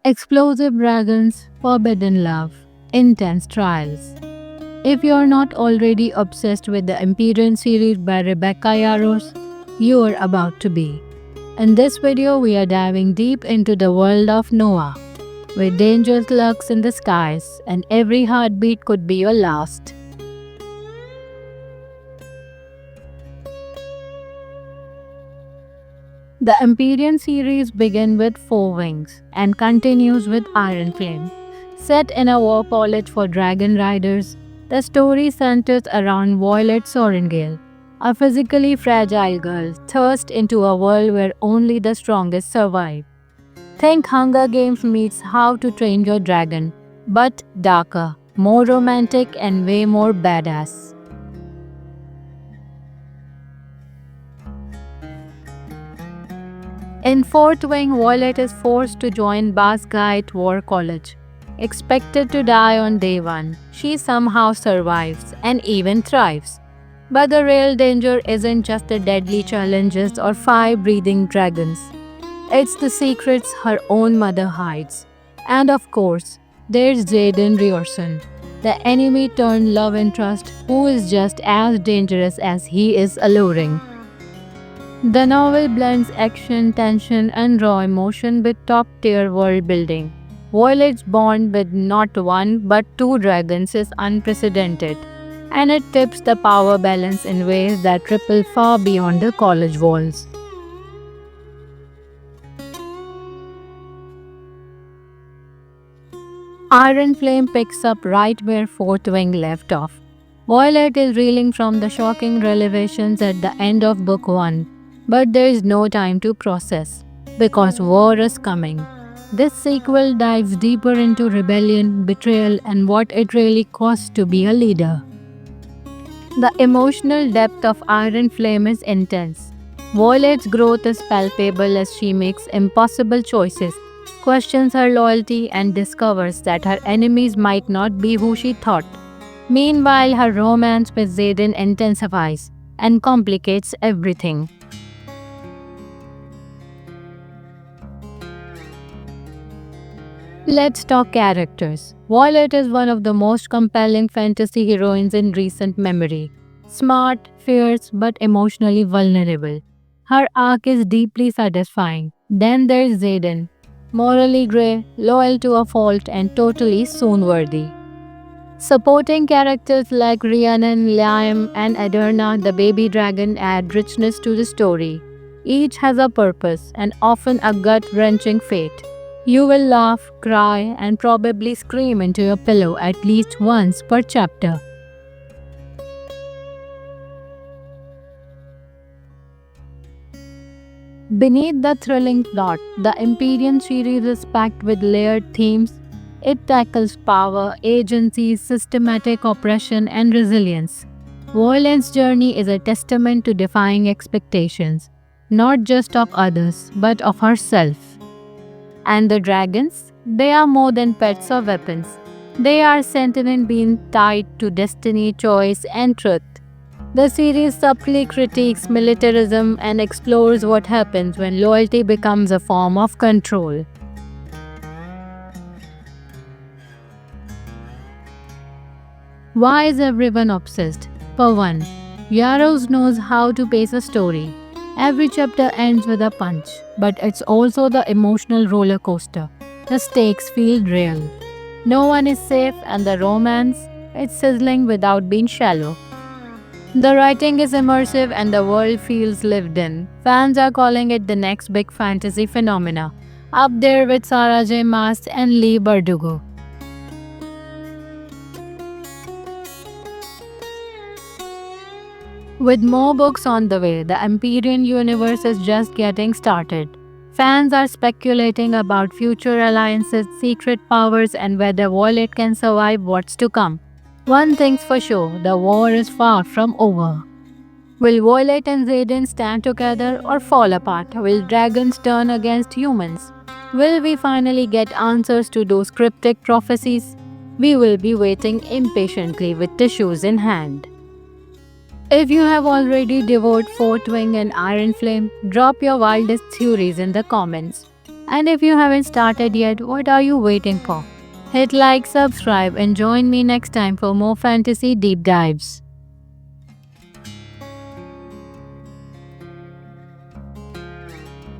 Explosive dragons, forbidden love, intense trials. If you're not already obsessed with the Empyrean series by Rebecca Yarros, you are about to be. In this video, we are diving deep into the world of Noah, where danger lurks in the skies and every heartbeat could be your last. The Empyrean series begins with Four Wings and continues with Iron Flame. Set in a war college for dragon riders, the story centers around Violet Sorrengail, a physically fragile girl thrust into a world where only the strongest survive. Think Hunger Games meets How to Train Your Dragon, but darker, more romantic, and way more badass. In Fourth Wing, Violet is forced to join Basgite War College. Expected to die on day one, she somehow survives and even thrives. But the real danger isn't just the deadly challenges or fire breathing dragons. It's the secrets her own mother hides. And of course, there's Jaden Riorson, the enemy turned love interest who is just as dangerous as he is alluring. The novel blends action, tension, and raw emotion with top tier world building. Violet's bond with not one but two dragons is unprecedented, and it tips the power balance in ways that ripple far beyond the college walls. Iron Flame picks up right where Fourth Wing left off. Violet is reeling from the shocking revelations at the end of Book 1, but there is no time to process, because war is coming. This sequel dives deeper into rebellion, betrayal, and what it really costs to be a leader. The emotional depth of Iron Flame is intense. Violet's growth is palpable as she makes impossible choices, questions her loyalty, and discovers that her enemies might not be who she thought. Meanwhile, her romance with Xaden intensifies and complicates everything. Let's talk characters. Violet is one of the most compelling fantasy heroines in recent memory. Smart, fierce, but emotionally vulnerable. Her arc is deeply satisfying. Then there's Xaden, morally grey, loyal to a fault, and totally swoon-worthy. Supporting characters like Rhiannon, Liam, and Aderna, the baby dragon, add richness to the story. Each has a purpose and often a gut-wrenching fate. You will laugh, cry, and probably scream into your pillow at least once per chapter. Beneath the thrilling plot, the Empyrean series is packed with layered themes. It tackles power, agency, systematic oppression, and resilience. Violet's journey is a testament to defying expectations, not just of others, but of herself. And the dragons? They are more than pets or weapons. They are sentient beings tied to destiny, choice, and truth. The series subtly critiques militarism and explores what happens when loyalty becomes a form of control. Why is everyone obsessed? For one, Yarrows knows how to pace a story. Every chapter ends with a punch, but it's also the emotional roller coaster. The stakes feel real. No one is safe, and the romance, it's sizzling without being shallow. The writing is immersive and the world feels lived in. Fans are calling it the next big fantasy phenomena, up there with Sarah J. Maas and Lee Bardugo. With more books on the way, the Empyrean universe is just getting started. Fans are speculating about future alliances, secret powers, and whether Violet can survive what's to come. One thing's for sure, the war is far from over. Will Violet and Xaden stand together or fall apart? Will dragons turn against humans? Will we finally get answers to those cryptic prophecies? We will be waiting impatiently with tissues in hand. If you have already devoured Fourth Wing and Iron Flame, drop your wildest theories in the comments. And if you haven't started yet, what are you waiting for? Hit like, subscribe, and join me next time for more fantasy deep dives.